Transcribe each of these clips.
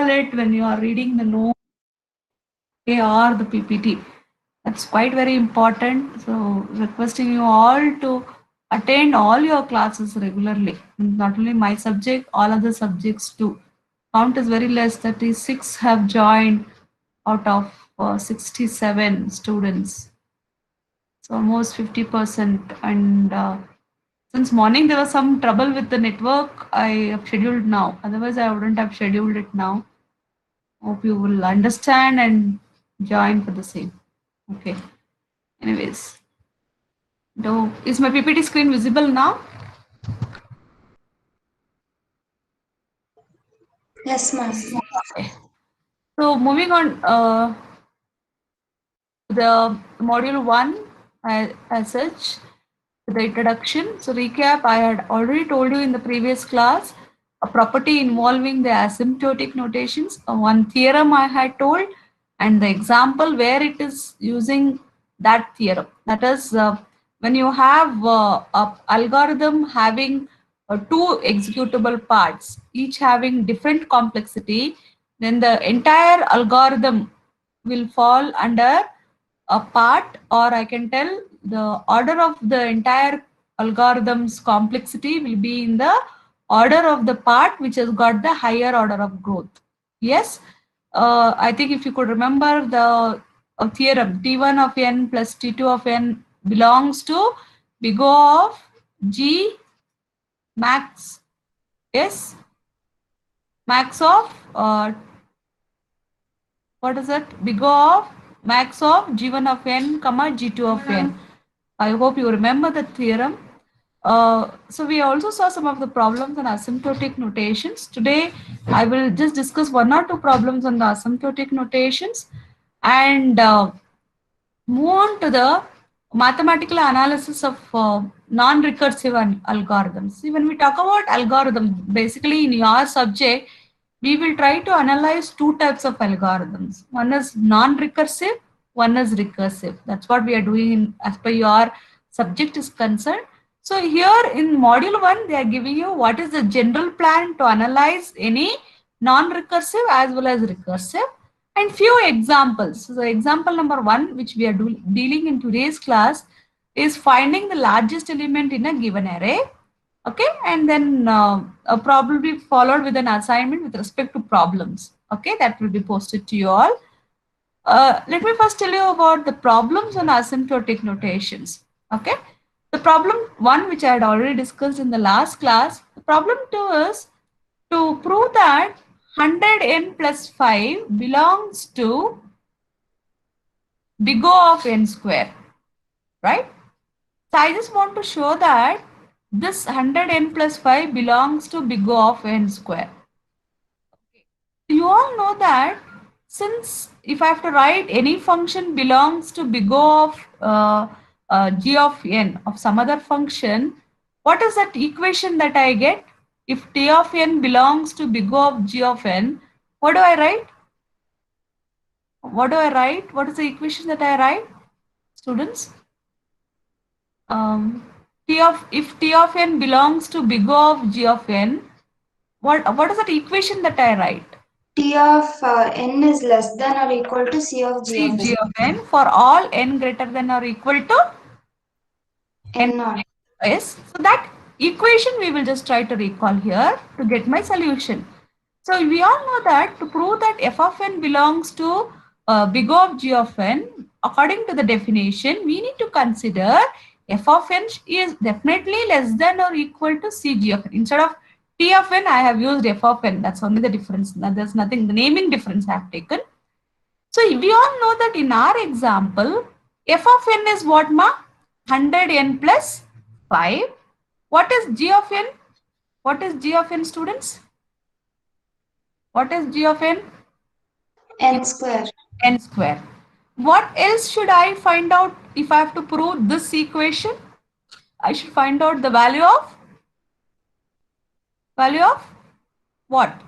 recall it when you are reading the note or the PPT. That's quite very important. So requesting you all to attend all your classes regularly. Not only my subject, all other subjects too. Count is very less. 36 have joined out of 67 students. So almost 50%. And since morning there was some trouble with the network, I have scheduled now. Otherwise, I wouldn't have scheduled it now. Hope you will understand and join for the same. Okay. Anyways, is my PPT screen visible now? Yes, ma'am. Okay. So moving on, the module one as such, the introduction. So recap, I had already told you in the previous class, a property involving the asymptotic notations. One theorem I had told, and the example where it is using that theorem. That is, when you have a algorithm having two executable parts, each having different complexity, then the entire algorithm will fall under a part, or I can tell the order of the entire algorithm's complexity will be in the order of the part which has got the higher order of growth. Yes, I think if you could remember the theorem, T1 of n plus T2 of n belongs to big O of G max, yes, max of what is it? Big O of max of G1 of n comma G2 of n. I hope you remember the theorem. So we also saw some of the problems on asymptotic notations. Today, I will just discuss one or two problems on the asymptotic notations and move on to the mathematical analysis of non-recursive algorithms. See, when we talk about algorithm, basically in your subject, we will try to analyze two types of algorithms. One is non-recursive, one is recursive. That's what we are doing as per your subject is concerned. So here in module 1, they are giving you what is the general plan to analyze any non-recursive as well as recursive, and few examples. So example number 1, which we are dealing in today's class, is finding the largest element in a given array. Okay, and then probably followed with an assignment with respect to problems. Okay, that will be posted to you all. Let me first tell you about the problems on asymptotic notations. Okay, the problem 1, which I had already discussed in the last class. The problem 2 is to prove that 100n plus 5 belongs to big O of n square, right? So I just want to show that this 100n plus 5 belongs to big O of n square. You all know that since if I have to write any function belongs to big O of g of n of some other function, what is that equation that I get? If t of n belongs to big O of g of n, what do I write? What do I write? What is the equation that I write, students? If t of n belongs to big O of g of n, what is that equation that I write? T of n is less than or equal to C of g C of g n. of n for all n greater than or equal to n. N naught. Yes. So that equation we will just try to recall here to get my solution. So we all know that to prove that f of n belongs to big O of g of n, according to the definition, we need to consider f of n is definitely less than or equal to cg of n. Instead of t of n, I have used f of n. That's only the difference. There's nothing, the naming difference I have taken. So we all know that in our example, f of n is what, ma? 100n plus 5. What is g of n? What is g of n, students? What is g of n? N square. N square. What else should I find out if I have to prove this equation? I should find out the value of what?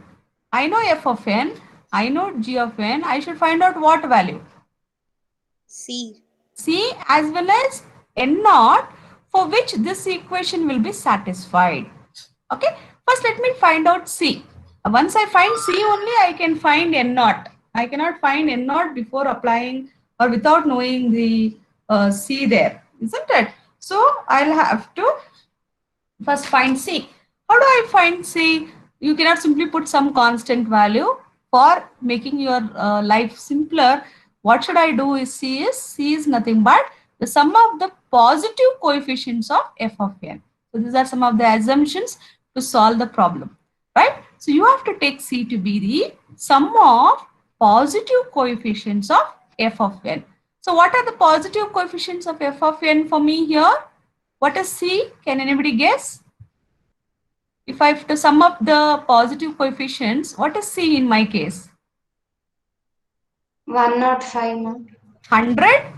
I know f of n, I know g of n, I should find out what value? C. C as well as n naught, for which this equation will be satisfied. Okay, first let me find out C. Once I find C only, I can find N naught. I cannot find N naught before applying or without knowing the C there, isn't it? So I'll have to first find C. How do I find C? You cannot simply put some constant value for making your life simpler. What should I do is C is nothing but the sum of the positive coefficients of f of n. So these are some of the assumptions to solve the problem, right? So you have to take C to be the sum of positive coefficients of f of n. So what are the positive coefficients of f of n for me here? What is C? Can anybody guess? If I have to sum up the positive coefficients, what is C in my case? 105, ma'am. 100,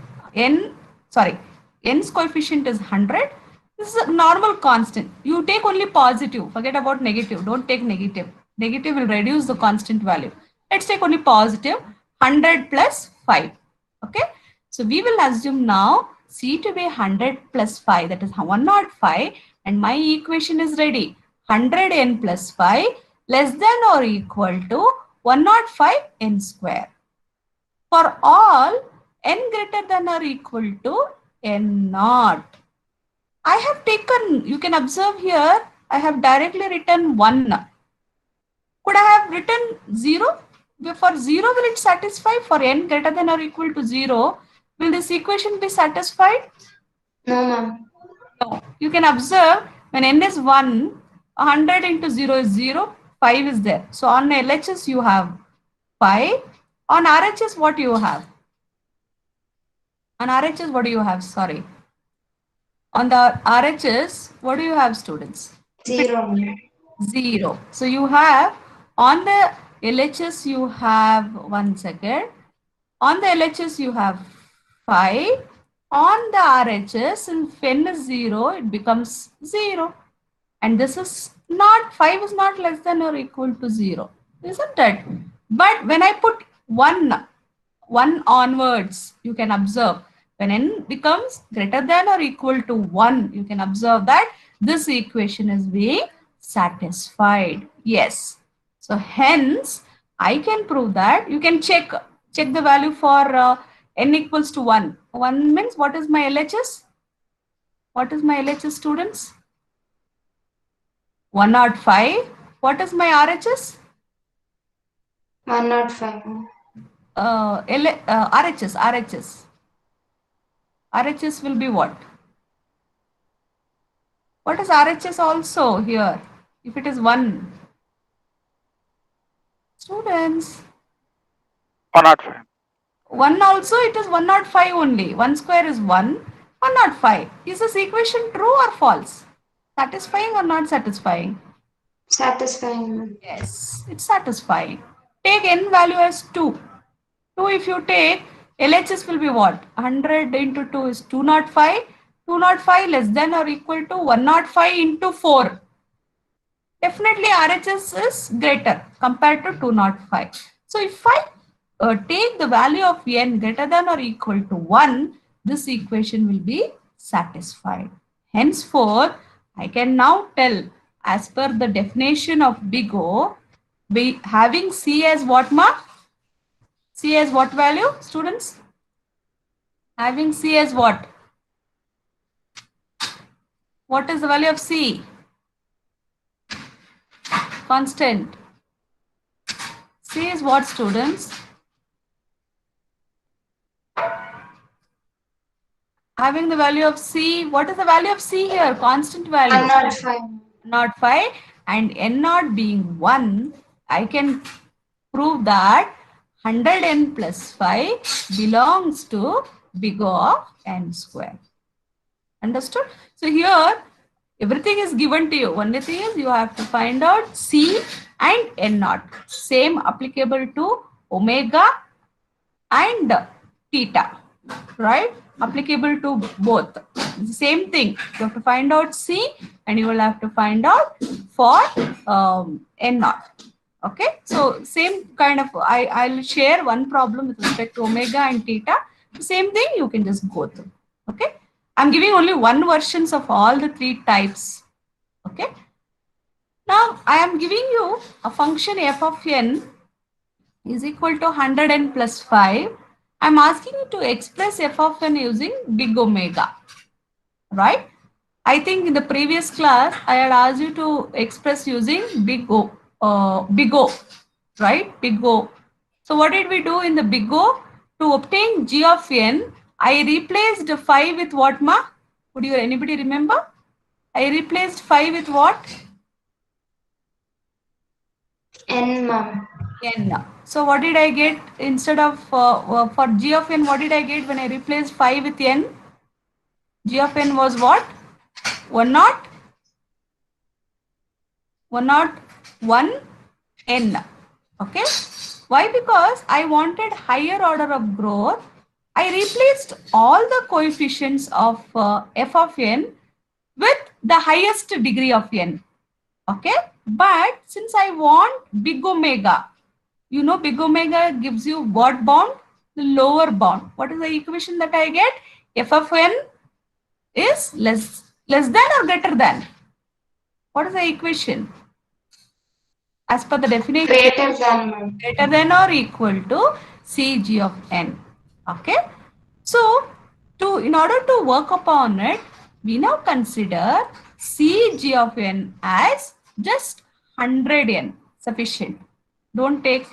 n's coefficient is 100. This is a normal constant. You take only positive, forget about negative, don't take negative. Negative will reduce the constant value. Let's take only positive, 100 plus 5. Okay, so we will assume now C to be 100 plus 5, that is 105, and my equation is ready. 100n plus 5 less than or equal to 105 n square. For all n greater than or equal to n naught. I have taken, you can observe here, I have directly written 1. Could I have written 0? For 0, will it satisfy? For n greater than or equal to 0, will this equation be satisfied? No, ma'am. No. You can observe when n is 1, 100 into 0 is 0, 5 is there. So on LHS you have 5. On RHS what you have? On RHS what do you have? Sorry. On the RHS, what do you have, students? 0, ma'am. 0. So you have on the LHS you have 1 second. On the LHS you have 5. On the RHS, if n is 0, it becomes 0. And this is not, 5 is not less than or equal to 0, isn't it? But when I put 1 onwards, you can observe when n becomes greater than or equal to 1, you can observe that this equation is being satisfied. Yes. So hence, I can prove that. You can check the value for n equals to 1. 1 means what is my LHS? What is my LHS, students? 105. What is my RHS? 105, ma'am. RHS will be what? What is RHS also here? If it is 1. Students. 105. 1 also, it is 105 only. 1 square is 1. 105. Is this equation true or false? Satisfying or not satisfying? Satisfying, ma'am. Yes, it's satisfying. Take n value as 2. 2 if you take, LHS will be what? 100 into 2 is 205. 205 less than or equal to 105 into 4. Definitely RHS is greater compared to 205. So if I take the value of n greater than or equal to 1, this equation will be satisfied. Henceforth, I can now tell as per the definition of big O, having C as what mark? C as what value, students? Having C as what? What is the value of C? Constant. C is what, students? Having the value of C, what is the value of C here? Constant value. 105. Not 5 and n naught being 1, I can prove that 100n plus 5 belongs to big O of n square. Understood? So here everything is given to you. Only thing is you have to find out C and n naught. Same applicable to omega and theta, right? Applicable to both. Same thing. You have to find out C and you will have to find out for n naught. Okay. So same kind of, I'll share one problem with respect to omega and theta. Same thing you can just go through. Okay. I'm giving only one versions of all the 3 types. Okay. Now I am giving you a function f of n is equal to 100n plus 5. I'm asking you to express f of n using big omega, right? I think in the previous class, I had asked you to express using big O, right? Big O. So what did we do in the big O? To obtain g of n, I replaced 5 with what, ma? Would you anybody remember? I replaced 5 with what? N, ma'am. N. So what did I get instead of, for g of n, what did I get when I replaced 5 with n? G of n was what? 101 n. Okay. Why? Because I wanted higher order of growth. I replaced all the coefficients of f of n with the highest degree of n. Okay. But since I want big omega, you know, big omega gives you what bound? The lower bound. What is the equation that I get? F of n is less than or greater than? What is the equation? As per the definition, Greater than, ma'am. greater than or equal to Cg of n. Okay. So, in order to work upon it, we now consider Cg of n as just 100n sufficient. Don't take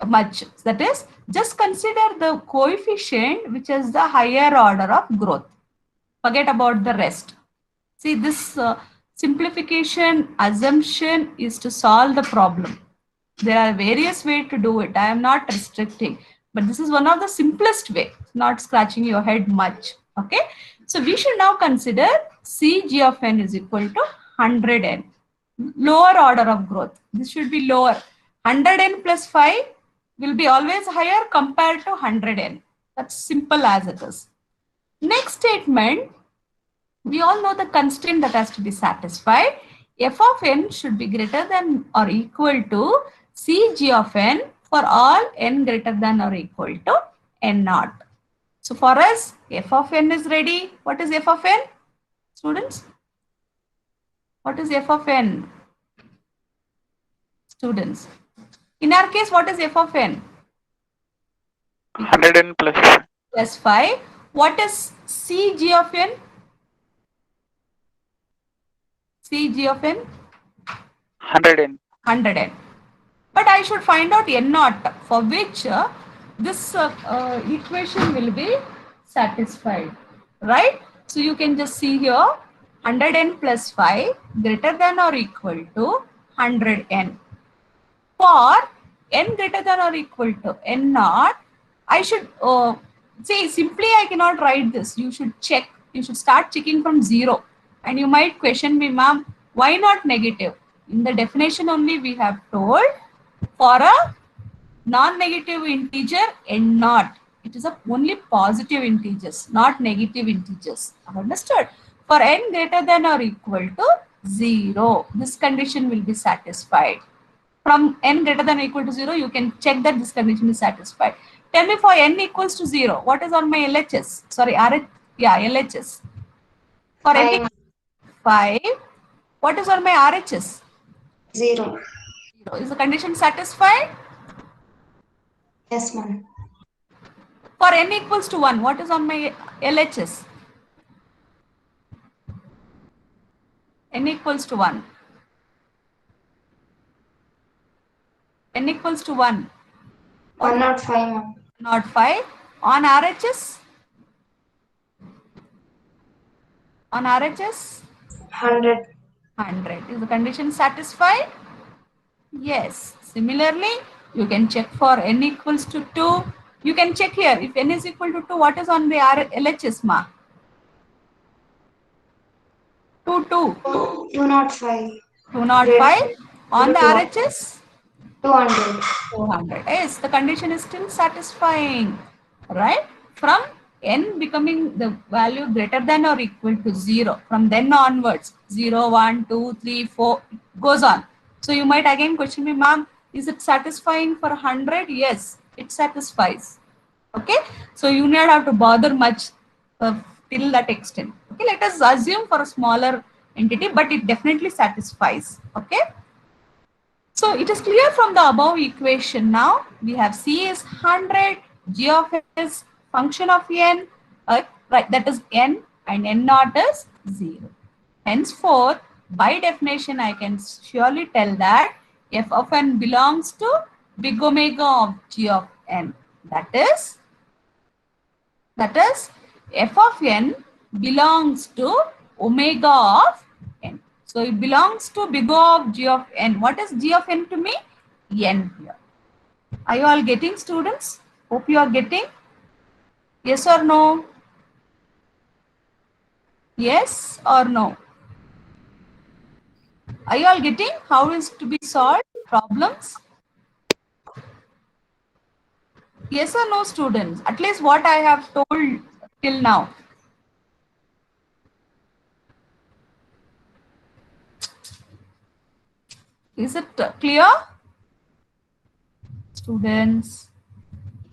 much. That is, just consider the coefficient which is the higher order of growth. Forget about the rest. See, this simplification assumption is to solve the problem. There are various ways to do it. I am not restricting, but this is one of the simplest way, not scratching your head much. Okay. So we should now consider Cg of n is equal to 100n. Lower order of growth. This should be lower. 100n plus 5 will be always higher compared to 100n. That's simple as it is. Next statement, we all know the constraint that has to be satisfied. F of n should be greater than or equal to Cg of n for all n greater than or equal to n naught. So for us, f of n is ready. What is f of n? Students? What is f of n? Students. In our case, what is f of n? 100n plus 5. Plus 5. What is Cg of n? Cg of n? 100n. 100n. But I should find out n naught, for which this equation will be satisfied, right? So you can just see here 100n plus 5 greater than or equal to 100n. For n greater than or equal to n naught, I should say simply I cannot write this. You should check. You should start checking from 0. And you might question me, ma'am, why not negative? In the definition only we have told for a non-negative integer n naught. It is only positive integers, not negative integers. Understood? For n greater than or equal to 0, this condition will be satisfied. From n greater than or equal to 0, you can check that this condition is satisfied. Tell me for n equals to 0, what is on my LHS? Sorry, RH, yeah, LHS. For n equals to 5, what is on my RHS? 0. 0. Is the condition satisfied? Yes, ma'am. For n equals to 1, what is on my LHS? N equals to 1. N equals to 1. 105, ma'am. Not 5. On RHS? On RHS? 100. 100. Is the condition satisfied? Yes. Similarly, you can check for n equals to 2. You can check here. If n is equal to 2, what is on the LHS mark? 2, 2. 205. 205. On the RHS? 200. 200. Yes, the condition is still satisfying, right? From n becoming the value greater than or equal to 0, from then onwards, 0, 1, 2, 3, 4, goes on. So you might again question me, ma'am, is it satisfying for 100? Yes, it satisfies. Okay, so you need not have to bother much till that extent. Okay, let us assume for a smaller entity, but it definitely satisfies. Okay. So it is clear from the above equation now. We have C is 100, G of S function of n, right, that is n, and n naught is 0. Henceforth, by definition, I can surely tell that f of n belongs to big omega of g of n. That is f of n belongs to omega of n. So it belongs to big O of g of n. What is g of n to me? N here. Are you all getting, students? Hope you are getting. Yes or no? Yes or no? Are you all getting how is to be solved problems? Yes or no, students? At least what I have told till now. Is it clear? Students.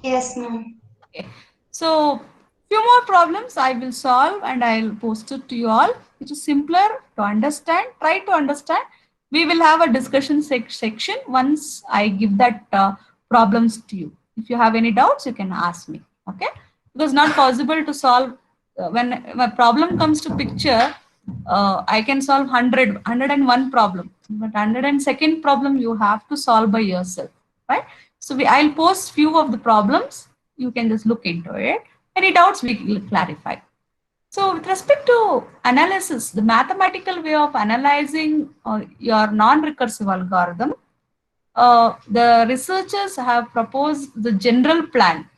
Yes, ma'am. Okay. So, few more problems I will solve and I'll post it to you all. It is simpler to understand. Try to understand. We will have a discussion section once I give that problems to you. If you have any doubts, you can ask me. Okay? It was not possible to solve when a problem comes to picture. I can solve 101 problem, but 102nd problem you have to solve by yourself, right? So I'll post few of the problems. You can just look into it. Any doubts we will clarify. So with respect to analysis, the mathematical way of analyzing your non-recursive algorithm, the researchers have proposed the general plan.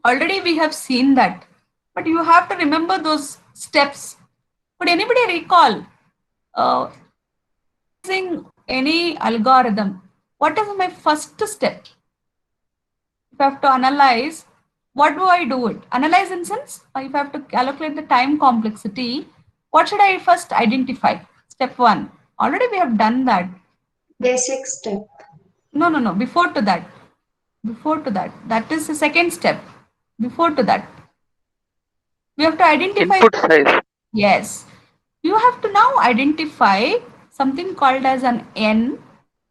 Already we have seen that, but you have to remember those steps. Could anybody recall using any algorithm? What is my first step? If I have to analyze, what do I do it? Analyze in sense, if I have to calculate the time complexity, what should I first identify? Step 1. Already we have done that. Basic step. No. Before to that. That is the second step. Before to that. We have to identify. Input size. Yes. You have to now identify something called as an N,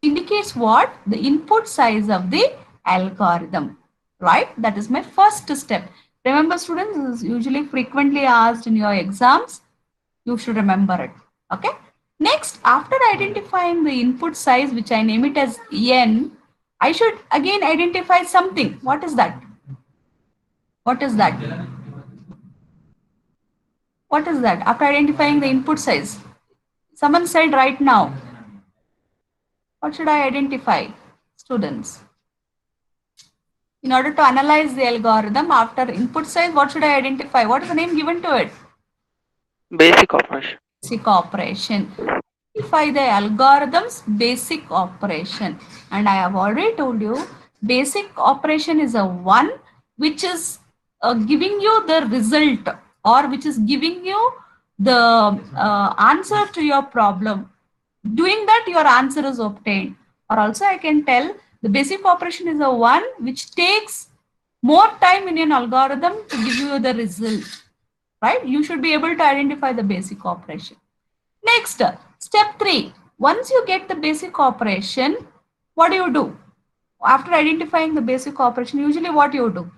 indicates what? The input size of the algorithm, right? That is my first step. Remember, students, this is usually frequently asked in your exams. You should remember it. Okay. Next, after identifying the input size, which I name it as N, I should again identify something. What is that? What is that? What is that? After identifying the input size, someone said right now. What should I identify, students? In order to analyze the algorithm after input size, what should I identify? What is the name given to it? Basic operation. Basic operation. Identify the algorithm's basic operation. And I have already told you, basic operation is a one which is giving you the result or which is giving you the answer to your problem. Doing that, your answer is obtained. Or also I can tell the basic operation is a one which takes more time in an algorithm to give you the result, right? You should be able to identify the basic operation. Next, step 3. Once you get the basic operation, what do you do? After identifying the basic operation, usually what you do?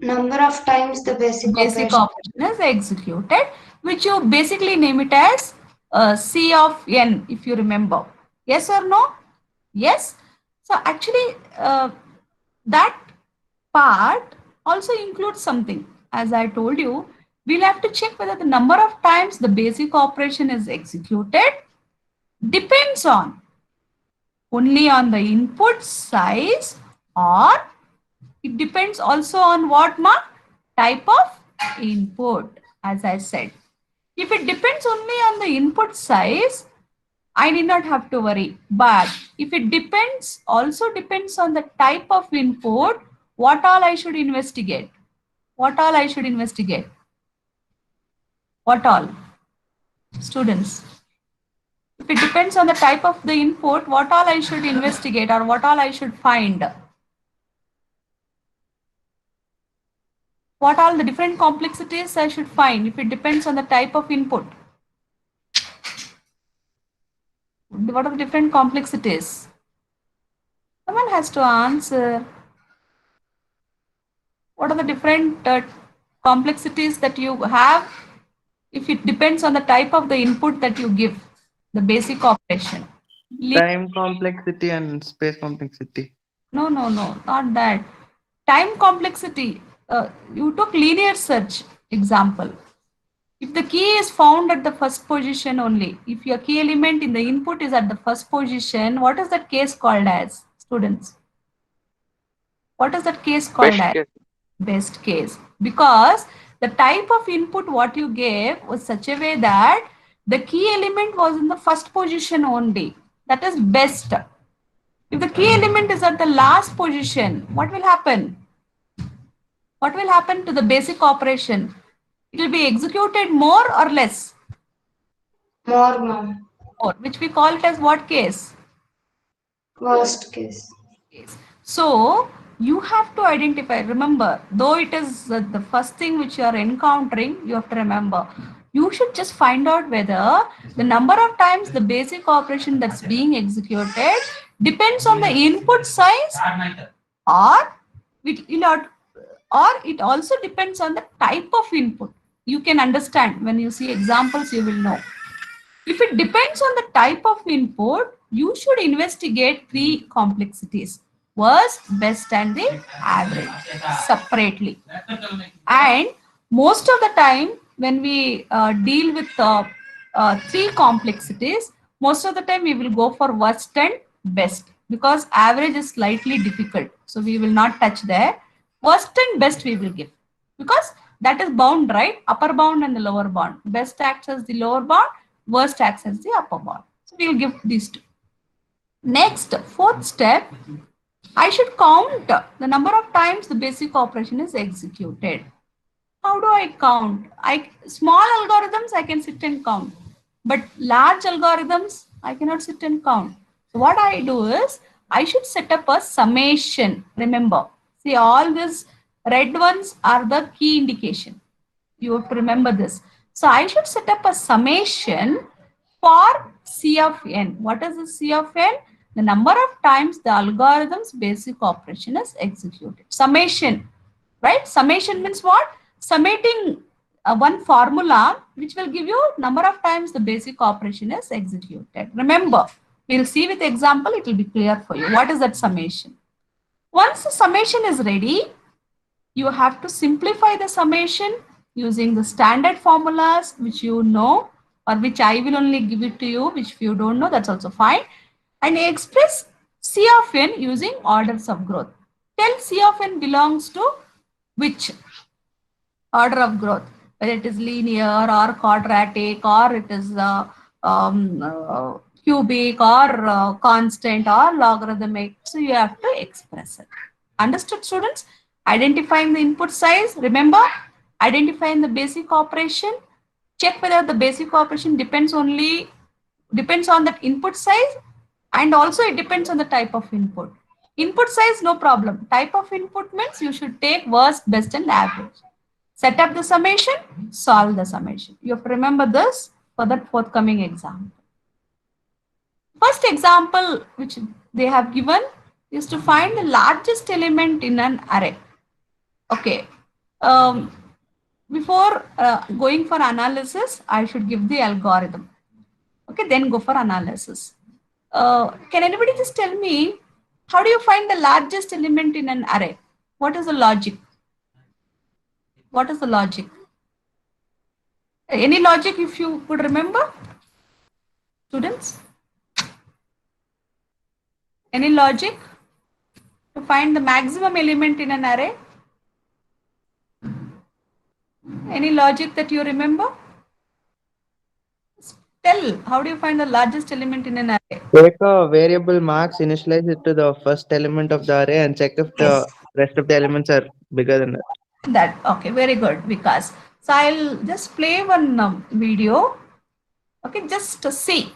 Number of times the basic Operation is executed, which you basically name it as C of n, if you remember. Yes or no? Yes. So actually, that part also includes something. As I told you, we'll have to check whether the number of times the basic operation is executed depends on only on the input size, or it depends also on what type of input, as I said. If it depends only on the input size, I need not have to worry. But if it also depends on the type of input, what all I should investigate? What all I should investigate? What all? Students. If it depends on the type of the input, what all I should investigate or what all I should find? What all the different complexities I should find if it depends on the type of input? What are the different complexities? has to answer. What are the different complexities that you have if it depends on the type of the input that you give, the basic operation? Time complexity and space complexity. No, not that. Time complexity. You took linear search example. If the key is found at the first position only, if your key element in the input is at the first position, what is that case called as, students? What is that case called Best as? case. Best case. Because the type of input what you gave was such a way that the key element was in the first position only. That is best. If the key element is at the last position, what will happen? What will happen to the basic operation? It will be executed more or less? More, ma'am. More, which we call it as what case? Worst case. Case. So you have to identify, remember, though it is the first thing which you are encountering, you have to remember, you should just find out whether the number of times the basic operation that's being executed depends on the input size, or it also depends on the type of input. You can understand when you see examples, you will know. If it depends on the type of input, you should investigate three complexities: worst, best, and the average separately. And most of the time, when we deal with three complexities, most of the time we will go for worst and best, because average is slightly difficult. So we will not touch there. Worst and best we will give, because that is bound, right? Upper bound and the lower bound. Best acts as the lower bound, worst acts as the upper bound. So we will give these two. Next, fourth step, I should count the number of times the basic operation is executed. How do I count? Small algorithms I can sit and count, but large algorithms I cannot sit and count. So what I do is I should set up a summation. Remember, see, all these red ones are the key indication. You have to remember this. So I should set up a summation for C of n. What is the C of n? The number of times the algorithm's basic operation is executed. Summation, right? Summation means what? Summating one formula which will give you number of times the basic operation is executed. Remember, we'll see with example, it will be clear for you. What is that summation? Once the summation is ready, you have to simplify the summation using the standard formulas which you know, or which I will only give it to you, which if you don't know, that's also fine. And express C of n using orders of growth. Tell C of n belongs to which order of growth, whether it is linear or quadratic, or it is cubic, or constant, or logarithmic. So you have to express it. Understood, students? Identifying the input size. Remember, identifying the basic operation. Check whether the basic operation depends on that input size, and also it depends on the type of input. Input size, no problem. Type of input means you should take worst, best, and average. Set up the summation, solve the summation. You have to remember this for that forthcoming example. First example which they have given is to find the largest element in an array. Okay. Before going for analysis, I should give the algorithm. Okay, then go for analysis. Can anybody just tell me, how do you find the largest element in an array? What is the logic? What is the logic? Any logic if you could remember? Students? Any logic to find the maximum element in an array? Any logic that you remember? Tell, how do you find the largest element in an array? Take a variable marks, initialize it to the first element of the array, and check if the rest of the elements are bigger than that. Okay, very good, Vikas. So I'll just play one video. Okay, just to see.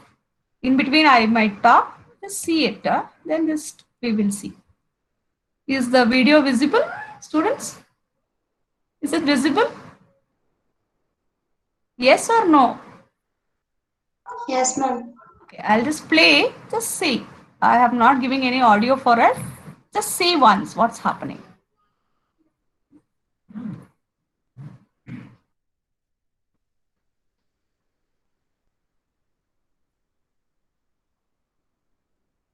In between, I might talk. Just see it. Then just we will see. Is the video visible, students? Is it visible? Yes or no? Yes, ma'am. Okay, I'll just play. Just see. I have not giving any audio for it. Just see once what's happening.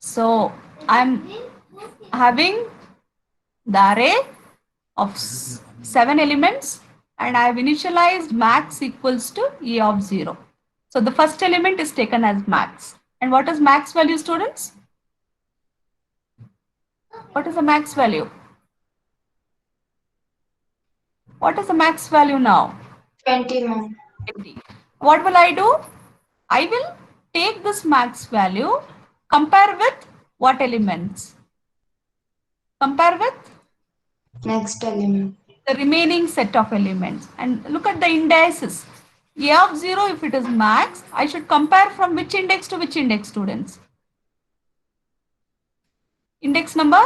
So I'm having the array of 7 elements, and I have initialized max equals to E of 0. So the first element is taken as max. And what is max value, students? What is the max value? What is the max value now? 20, ma'am. 20. What will I do? I will take this max value, compare with what elements? Compare with Next element. the remaining set of elements, and look at the indices. A of 0, if it is max, I should compare from which index to which index, students? Index number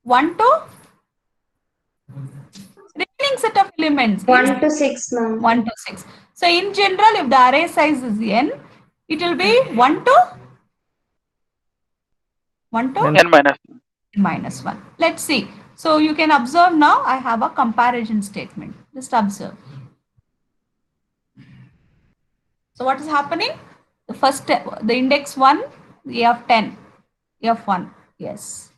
1 to remaining set of elements. 1 to 6, ma'am. 1 to 6. So in general, if the array size is n, it will be 1 to n minus 1. Let's see. So you can observe now I have a comparison statement. Just observe. So what is happening? The first, the index 1, A of 10, A of 1. Yes.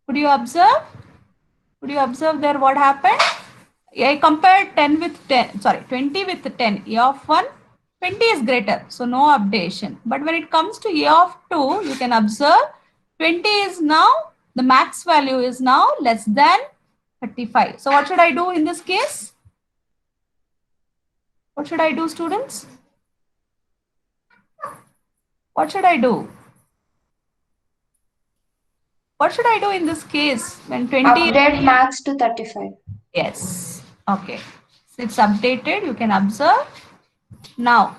Could you observe? Could you observe there what happened? I compared 10 with 10, sorry, 20 with 10, A of 1, 20 is greater, so no updation. But when it comes to A of 2, you can observe 20 is now, the max value is now less than 35. So what should I do in this case? What should I do, students? What should I do? What should I do in this case when 20? Update max to 35. Yes. Okay. So it's updated. You can observe. Now,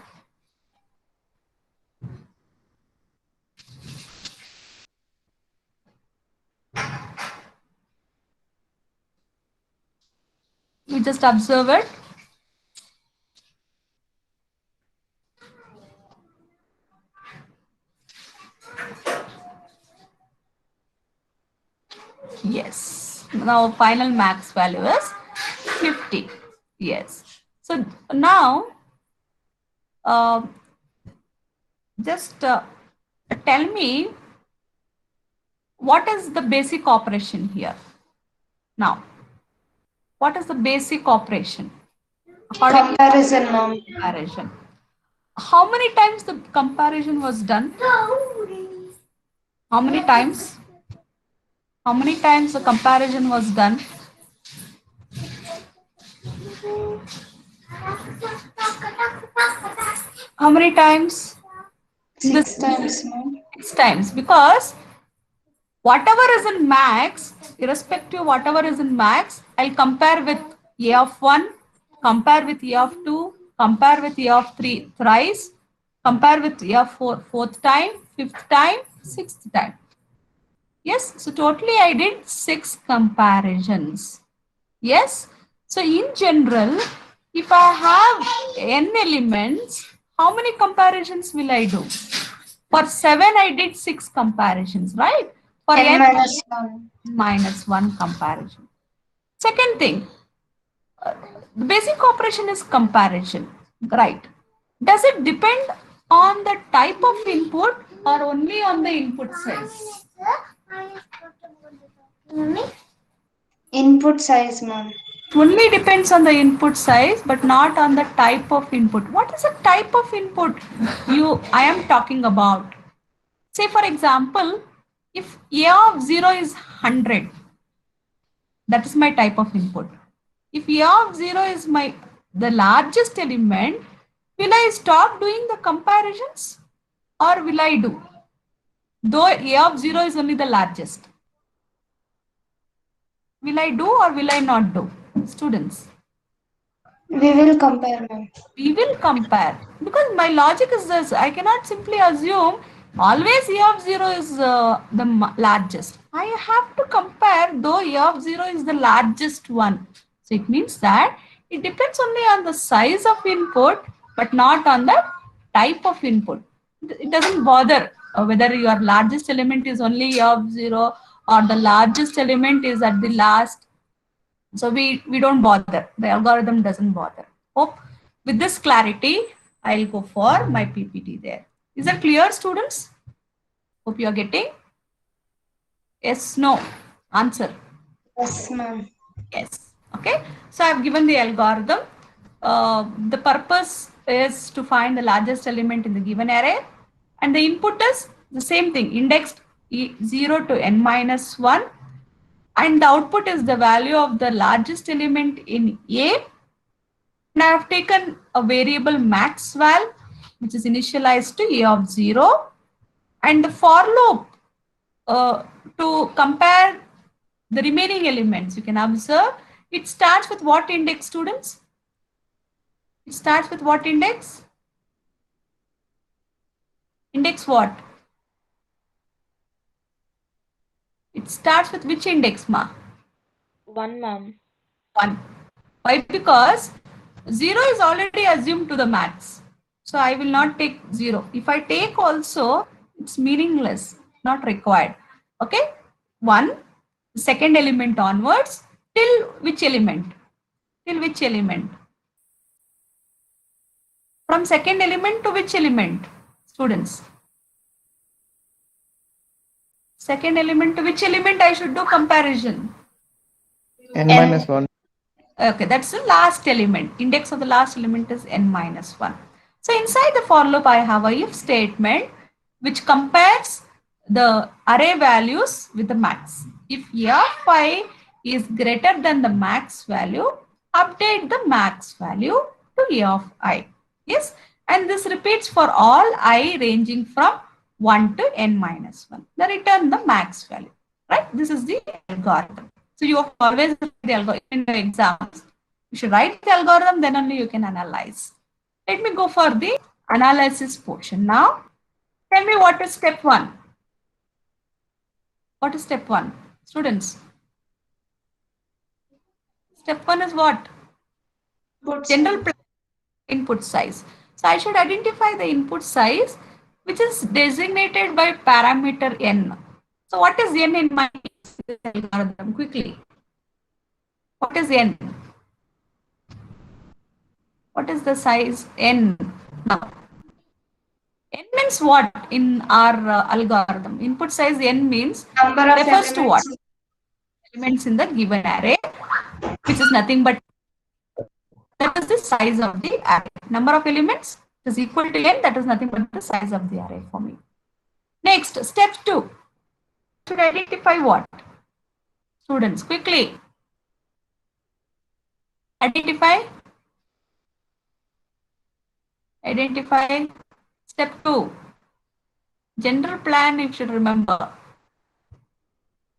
you just observe it. Yes. Now final max value is 50. Yes. So now, just tell me what is the basic operation here. Now, what is the basic operation? Comparison, ma'am. Comparison. How many times the comparison was done? How many times? How many times the comparison was done? How many times? 6 times, ma'am. 6 times, because whatever is in max, irrespective whatever is in max, I'll compare with A of 1, compare with A of 2, compare with A of 3 thrice, compare with A of 4 fourth time, fifth time, sixth time. Yes, so totally I did 6 comparisons. Yes, so in general, if I have n elements, how many comparisons will I do? For 7, I did 6 comparisons, right? For n n minus 1. minus 1 comparison. Second thing, the basic operation is comparison, right? Does it depend on the type of input or only on the input size? Input size, ma'am. Only depends on the input size, but not on the type of input. What is the type of input I am talking about? Say for example, if A of 0 is 100, that is my type of input. If A of 0 is the largest element, will I stop doing the comparisons or will I do? Though A of 0 is only the largest. Will I do or will I not do? Students. We will compare, ma'am. We will compare, because my logic is this. I cannot simply assume always A of 0 is the largest. I have to compare, though A of 0 is the largest one. So it means that it depends only on the size of input, but not on the type of input. It doesn't bother whether your largest element is only of 0 or the largest element is at the last. So we don't bother. The algorithm doesn't bother. Hope with this clarity, I'll go for my PPT there. Is that clear, students? Hope you are getting. Yes, no. Answer. Yes, ma'am. Yes. Okay. So I've given the algorithm. The purpose is to find the largest element in the given array. And the input is the same thing, indexed 0 to n minus 1. And the output is the value of the largest element in A. And I have taken a variable maxval, which is initialized to A of 0. And the for loop to compare the remaining elements, you can observe it starts with what index, students? It starts with what index? Index what? It starts with which index, ma? 1, ma'am. 1. Why? Because 0 is already assumed to the max. So I will not take 0. If I take also, it's meaningless, not required. Okay? 1, second element onwards, till which element? Till which element? From second element to which element, students? Second element to which element I should do comparison? N minus 1. Okay, that's the last element. Index of the last element is n minus 1. So inside the for loop, I have a if statement which compares the array values with the max. If a of I is greater than the max value, update the max value to a of I. Yes, and this repeats for all I ranging from 1 to n minus 1. Then return the max value. Right? This is the algorithm. So you have always write the algorithm in the exams. You should write the algorithm, then only you can analyze. Let me go for the analysis portion now. Tell me what is step 1. What is step 1? Students. Step 1 is what? General plan input size. So I should identify the input size which is designated by parameter n. So what is n in my algorithm? Quickly. What is n? What is the size n now? N means what in our algorithm? Input size n means Number of refers to what? elements. Elements in the given array, which is nothing but that is the size of the array. Number of elements is equal to n, that is nothing but the size of the array for me. Next, step 2. Should identify what? Students, quickly. Identify. Identify. Step 2. General plan, you should remember.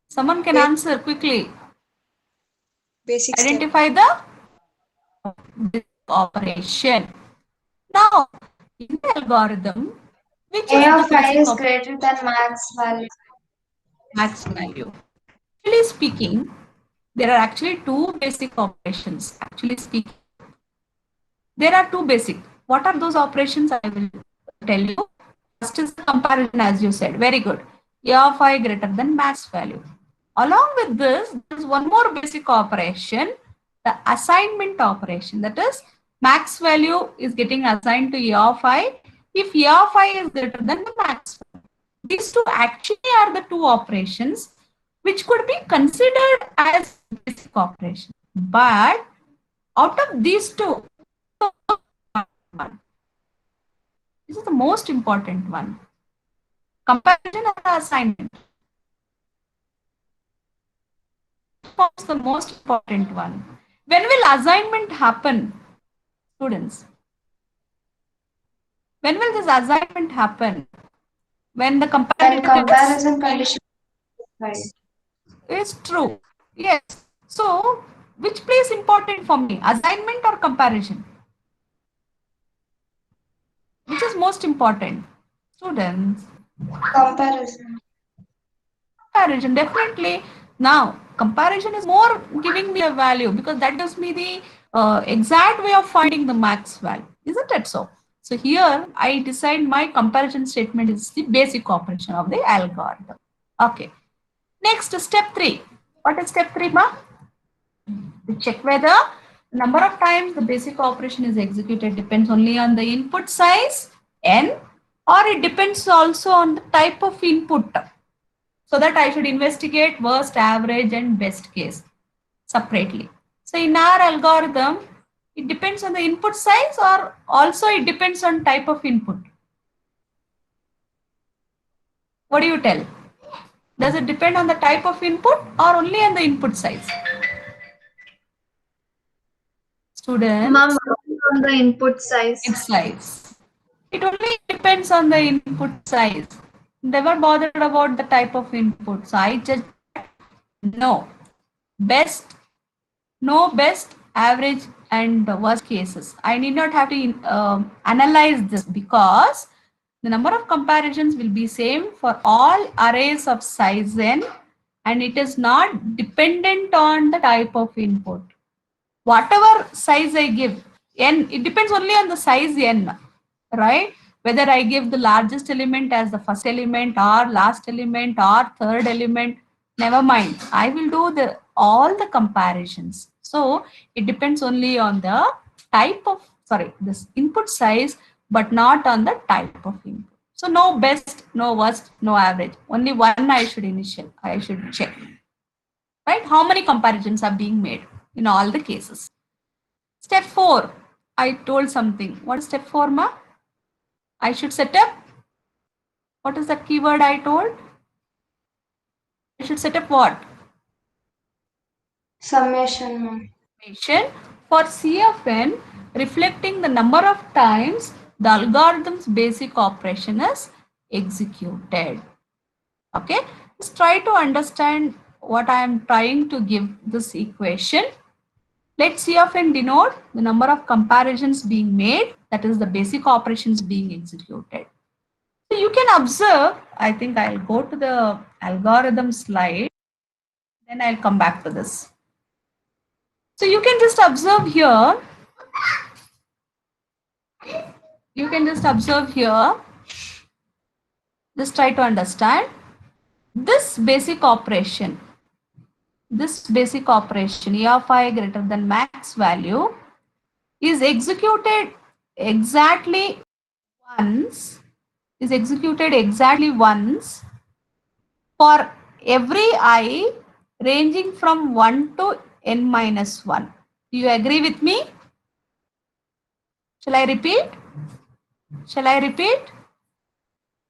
Someone can answer quickly. Basic step. Identify the operation. Now, in the algorithm, which A is of the I basic is of greater than max value. max value? Actually speaking, there are actually two basic operations. Actually speaking, there are two basic. What are those operations? I will tell you. First is the comparison, as you said. Very good. A of I greater than max value. Along with this, there is one more basic operation, the assignment operation. That is, max value is getting assigned to A of I if A of I is greater than the max value. These two actually are the two operations which could be considered as basic operation. But out of these two, this is the most important one. Comparison and assignment. Forms the most important one. When will assignment happen, students? When will this assignment happen? When the When comparison comparison condition is is true. Yes. So, which plays important for me? Assignment or comparison? Which is most important? Students. comparison. Comparison, definitely. Now, comparison is more giving me a value because that gives me the exact way of finding the max value. Isn't it so? So here I decide my comparison statement is the basic operation of the algorithm. Okay. Next, step 3. What is step 3, ma? To check whether the number of times the basic operation is executed depends only on the input size n, or it depends also on the type of input. So that I should investigate worst, average, and best case separately. So in our algorithm, it depends on the input size, or also it depends on type of input. What do you tell? Does it depend on the type of input or only on the input size? Students? Ma'am, on the input size. Its size. It only depends on the input size. Never bothered about the type of input. So I just know best, average, and worst cases. I need not have to analyze this because the number of comparisons will be same for all arrays of size n, and it is not dependent on the type of input. Whatever size I give, n, it depends only on the size n, right? Whether I give the largest element as the first element or last element or third element, never mind. I will do all the comparisons. So it depends only on the type of, this input size, but not on the type of input. So no best, no worst, no average. Only one I should check. Right? How many comparisons are being made in all the cases? Step 4, I told something. What is step 4, ma? I should set up. What is the keyword I told? I should set up what? Summation, ma'am. Summation for C of n reflecting the number of times the algorithm's basic operation is executed. Okay, just try to understand what I am trying to give this equation. Let C of n denote the number of comparisons being made, that is the basic operations being executed. So you can observe, I think I'll go to the algorithm slide, then I'll come back to this. So you can just observe here. You can just observe here. Just try to understand this basic operation. This basic operation, E of I greater than max value, is executed exactly once. Is executed exactly once for every I ranging from 1 to n minus 1. Do you agree with me? Shall I repeat? Shall I repeat?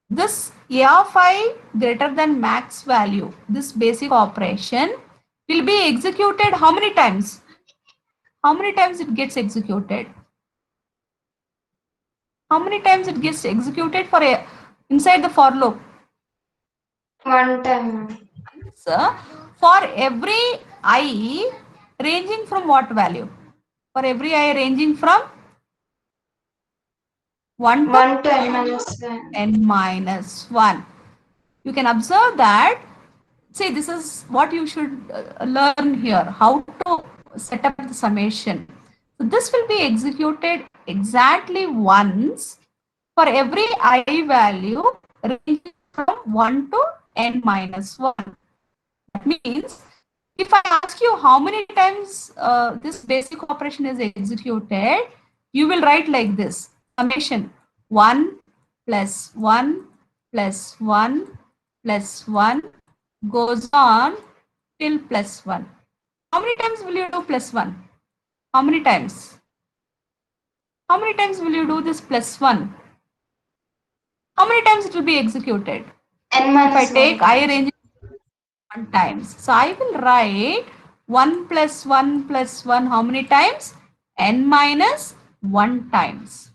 This A of I greater than max value, this basic operation will be executed how many times? How many times it gets executed? How many times it gets executed inside the for loop? One time, ma'am. So, for every I ranging from what value? For every I ranging from 1 to n minus 1. n minus 1. You can observe that. See, this is what you should learn here, how to set up the summation. So this will be executed exactly once for every I value ranging from 1 to n minus 1. That means, if I ask you how many times this basic operation is executed, you will write like this, summation 1 plus 1 plus 1 plus 1 goes on till plus 1. How many times will you do plus 1? How many times? How many times will you do this plus 1? How many times it will be executed? N minus if I take 1. I range 1 times. So I will write 1 plus 1 plus 1 how many times? N minus 1 times.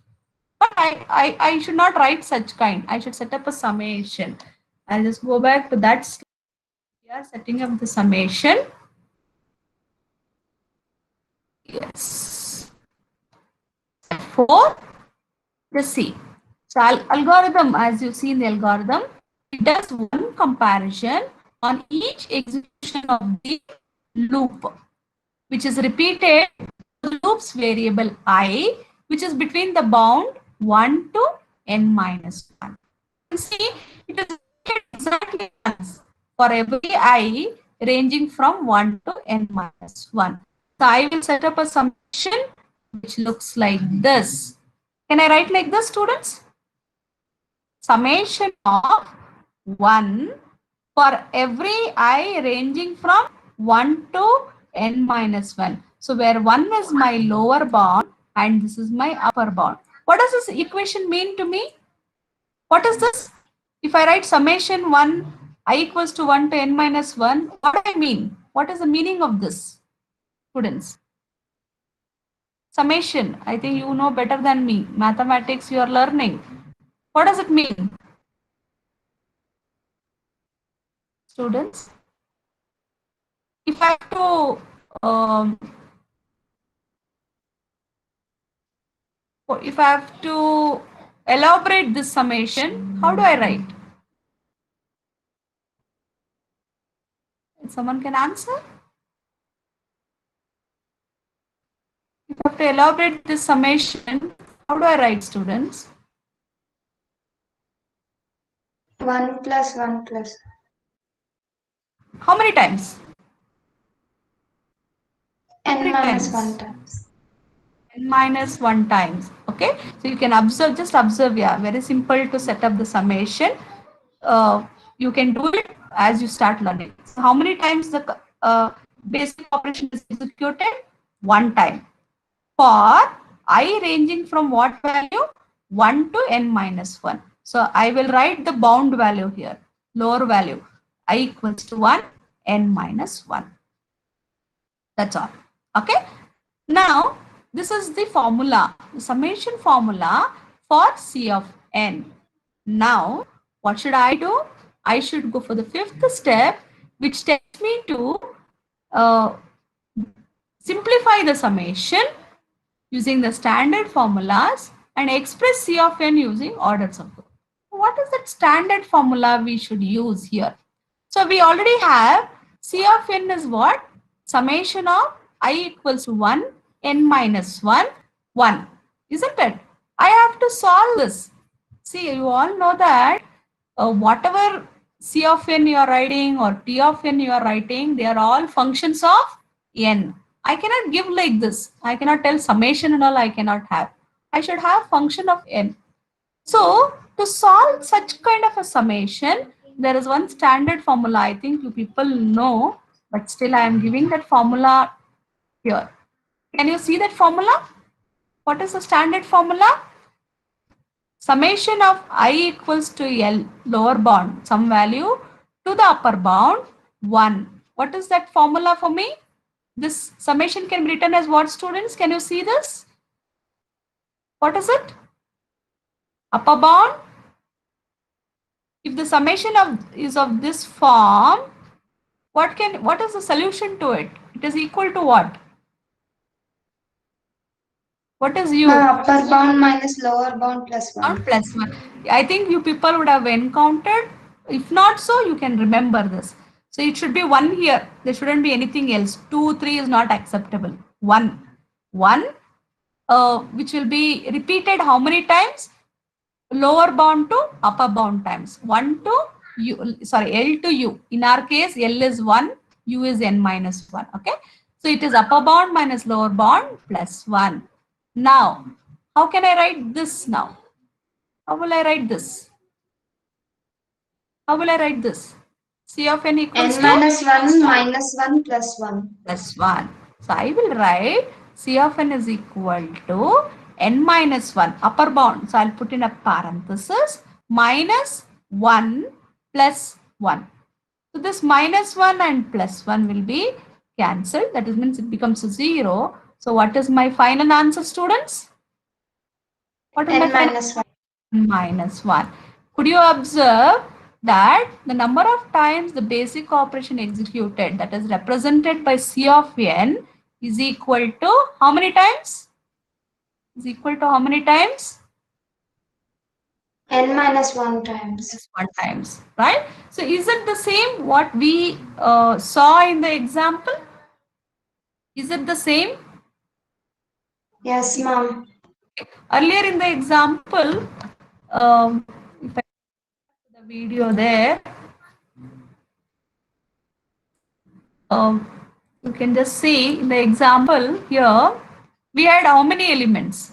But I should not write such kind. I should set up a summation. I'll just go back to that slide. We are setting up the summation. Yes. 4. Just see. So algorithm, as you see in the algorithm, it does one comparison on each execution of the loop, which is repeated the loop's variable I, which is between the bound 1 to n minus 1. You see, it is exactly once for every I ranging from 1 to n minus 1. So I will set up a summation which looks like this. Can I write like this, students? Summation of 1 for every I ranging from 1 to n minus 1. So where 1 is my lower bound and this is my upper bound. What does this equation mean to me? What is this? If I write summation 1, I equals to 1 to n minus 1, what do I mean? What is the meaning of this, students? Summation, I think you know better than me. Mathematics you are learning. What does it mean? Students? If I have to elaborate this summation, how do I write? Someone can answer? If I have to elaborate this summation, how do I write, students? 1 plus 1 plus. How many times? N minus times? 1 times. N minus 1 times. Okay, so you can observe, just observe. Yeah, very simple to set up the summation. You can do it as you start learning. So how many times the basic operation is executed? 1 time. For I ranging from what value? 1 to n minus 1. So I will write the bound value here, lower value. I equals to 1, n minus 1. That's all. Okay. Now, this is the formula, the summation formula for C of n. Now, what should I do? I should go for the fifth step, which takes me to simplify the summation using the standard formulas and express C of n using orders of growth. What is that standard formula we should use here? So we already have C of n is what? Summation of I equals to 1, n minus 1, 1. Isn't it? I have to solve this. See, you all know that whatever C of n you are writing or T of n you are writing, they are all functions of n. I cannot give like this. I cannot tell summation and all I cannot have. I should have function of n. So to solve such kind of a summation, there is one standard formula. I think you people know, but still I am giving that formula here. Can you see that formula? What is the standard formula? Summation of I equals to L, lower bound, some value, to the upper bound, 1. What is that formula for me? This summation can be written as what, students? Can you see this? What is it? Upper bound. If the summation is of this form, what is the solution to it? It is equal to what? What is U? Upper bound minus lower bound plus 1. Plus 1. I think you people would have encountered. If not so, you can remember this. So it should be 1 here. There shouldn't be anything else. 2, 3 is not acceptable. 1. 1, which will be repeated how many times? Lower bound to upper bound times. 1 to U, sorry, L to U. In our case, L is 1, U is n minus 1. Okay. So it is upper bound minus lower bound plus 1. Now, how can I write this now? How will I write this? How will I write this? C of n equals N to minus 1 minus 1 plus 1. plus 1. So I will write C of n is equal to n minus 1, upper bound. So I'll put in a parenthesis, minus 1 plus 1. So this minus 1 and plus 1 will be cancelled. That means it becomes 0. So what is my final answer, students? What is N my final minus 1. minus 1. Could you observe that the number of times the basic operation executed, that is represented by C of n, is equal to how many times? Is equal to how many times? N minus 1 times. Just 1 times, right? So is it the same what we saw in the example? Is it the same? Yes, ma'am. Earlier in the example, if I the video there, you can just see in the example here, we had how many elements?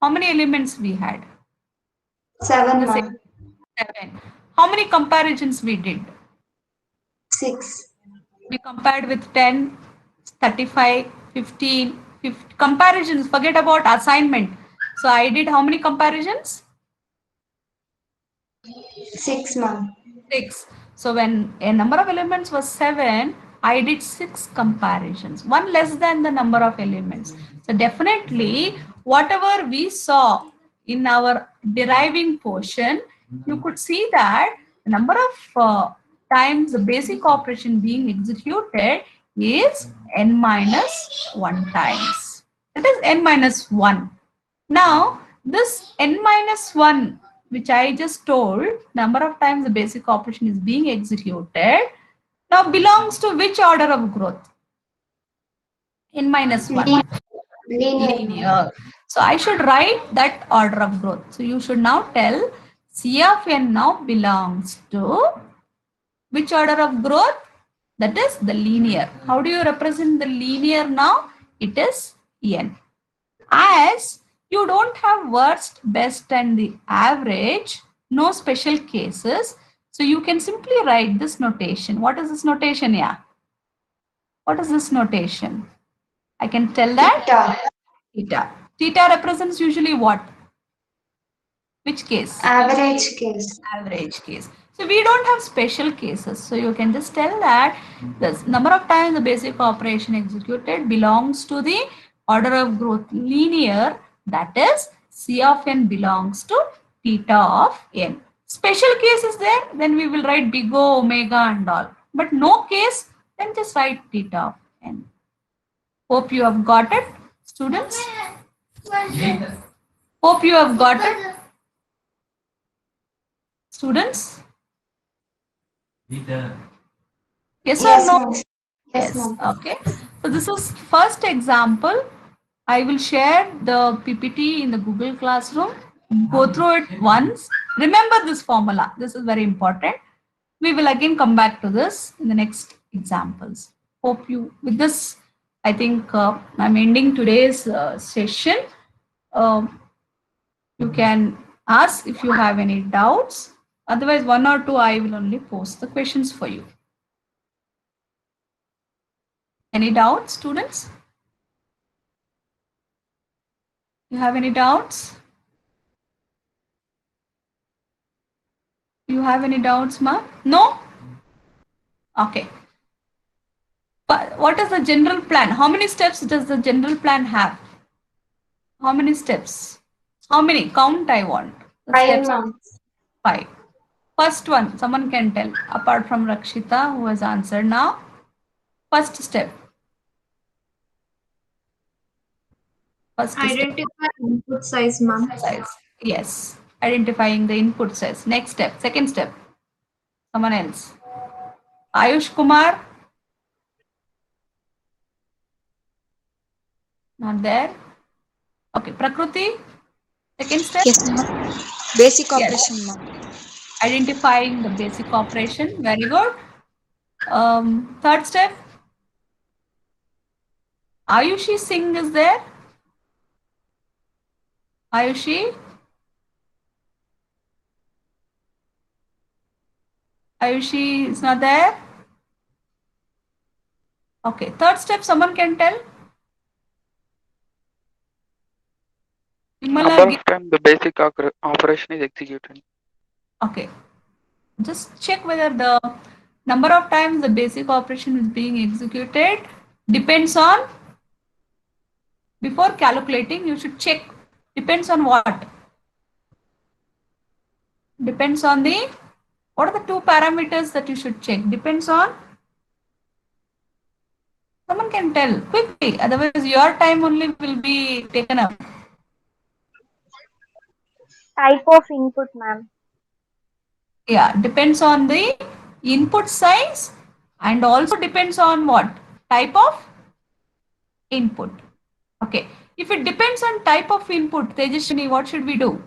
How many elements we had? 7, The ma'am. same 7. How many comparisons we did? 6. We compared with 10, 35, 15, 50. Comparisons, forget about assignment. So I did how many comparisons? 6, ma'am. 6. So when a number of elements was 7, I did 6 comparisons, one less than the number of elements. So definitely whatever we saw in our deriving portion, you could see that the number of times the basic operation being executed is n minus 1 times. That is n minus 1. Now, this n minus 1, which I just told, number of times the basic operation is being executed, now belongs to which order of growth? N minus 1. Linear. Linear. So I should write that order of growth. So you should now tell C of n now belongs to which order of growth? That is the linear. How do you represent the linear now? It is n. As you don't have worst, best and the average, no special cases. So you can simply write this notation. What is this notation? Yeah. What is this notation? I can tell that Theta. theta. Theta represents usually what? Which case? Average case. Average case. So we don't have special cases. So you can just tell that the number of times the basic operation executed belongs to the order of growth linear, that is C of n belongs to theta of n. Special case is there, then we will write big O, omega and all. But no case, then just write theta of n. Hope you have got it, students. Hope you have got it, students. Yes or Yes, no? ma'am. Yes, ma'am. Okay. So this is first example. I will share the PPT in the Google Classroom. Go through it once. Remember this formula. This is very important. We will again come back to this in the next examples. Hope you, with this, I think I'm ending today's session. You can ask if you have any doubts. Otherwise, 1 or 2, I will only post the questions for you. Any doubts, students? You have any doubts? You have any doubts, ma? No? Okay. But what is the general plan? How many steps does the general plan have? How many steps? How many? Count I want. The 5, steps. ma'am. 5. First one, someone can tell, apart from Rakshita, who has answered now. First step. First Identify input size, ma'am. step. Yes. Identifying the input size. Next step. Second step. Someone else. Ayush Kumar. Not there. Okay. Prakruti. Second step. Yes, ma'am. Basic Yes. operation, ma'am. Identifying the basic operation. Very good. Third step. Ayushi Singh is there. Ayushi. Ayushi is not there. Okay. Third step, someone can tell. Number Vimala, of time the basic operation is executed. okay. Just check whether the number of times the basic operation is being executed depends on, before calculating, you should check. Depends on what? Depends on the, what are the 2 parameters that you should check? Depends on, someone can tell quickly, otherwise your time only will be taken up. Type of input, ma'am. Yeah, depends on the input size and also depends on what? Type of input. Okay. If it depends on type of input, Tejaswini, what should we do?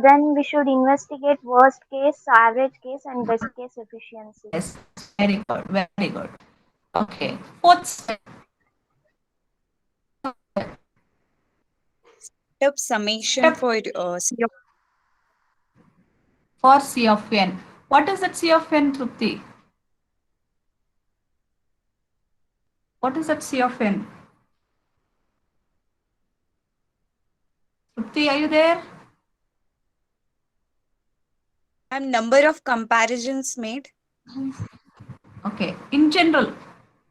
Then we should investigate worst case, average case, and best case efficiency. Yes, very good, very good. Okay, fourth step. Step summation Step. for C of For C of n. What is that C of n, Trupti? What is that C of n? Trupti, are you there? and number of comparisons made. Okay, in general,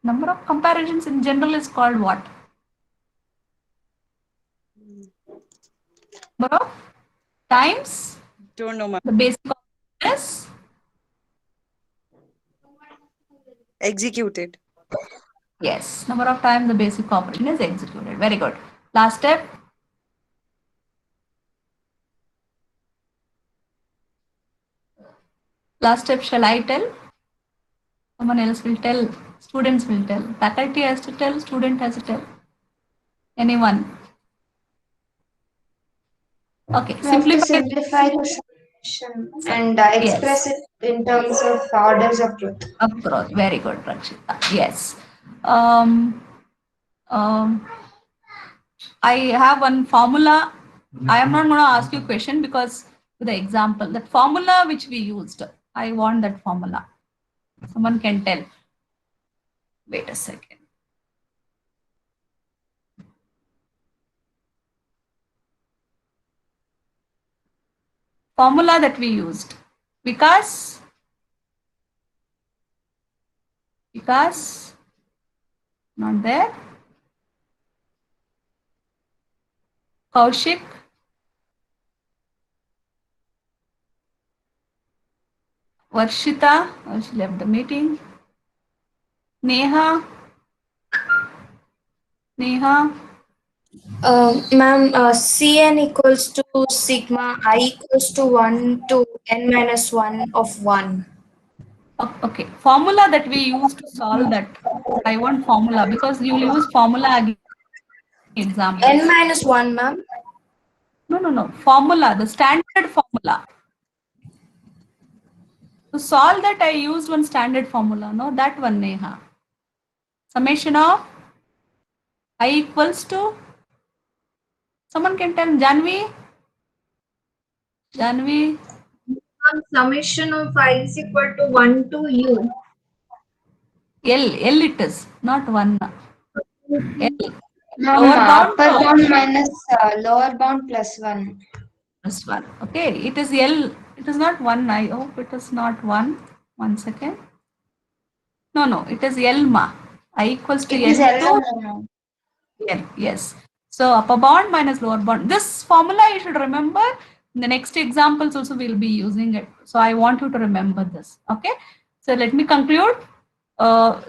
number of comparisons in general is called what? Number of times Don't know, ma'am. the basic operation is Executed. yes, number of times the basic operation is executed. Very good. Last step. Last step, shall I tell? Someone else will tell. Students will tell. Faculty has to tell. Student has to tell. Anyone? Okay. We have to Simplify. simplify the solution and express it in terms of orders of truth. Approach. Very good, Rakshita. Yes. Um, I have one formula. I am not going to ask you a question because with the example, that formula which we used, I want that formula. Someone can tell. Wait a second. Formula that we used. Vikas, not there. Kaushik, Varshita, she left the meeting. Neha, Ma'am, Cn equals to sigma I equals to 1 to n minus 1 of 1. okay. Formula that we use to solve that. I want formula because you will use formula again. Example. N minus 1, ma'am. No. Formula, the standard formula. To solve that, I used one standard formula. No, that one, Neha. Summation of I equals to. Someone can tell Janvi. Summation of I is equal to 1 to u. L it is, not 1. L. Ma'am, Lower bound upper bound minus lower bound plus 1. plus 1. Okay, it is L. It is not 1. I hope it is not 1. 1 second. No, it is L ma. I equals to It is L to L. L. Yes. So upper bound minus lower bound. This formula you should remember. In the next examples also we'll be using it. So I want you to remember this. Okay. So let me conclude.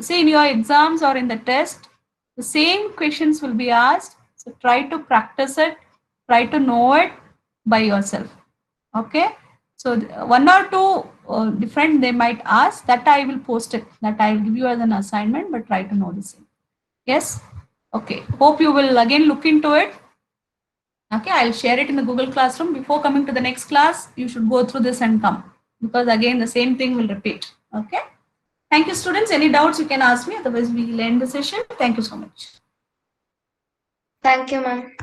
See, in your exams or in the test, the same questions will be asked. So try to practice it. Try to know it by yourself. Okay. So one or two different they might ask, that I will post it, that I will give you as an assignment, but try to know the same. Yes. Okay. Hope you will again look into it. Okay. I'll share it in the Google Classroom. Before coming to the next class, you should go through this and come, because again the same thing will repeat. Okay. Thank you, students. Any doubts you can ask me. Otherwise, we'll end the session. Thank you so much. Thank you, ma'am.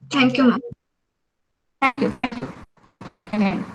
Thank you, ma'am. Thank you. Again.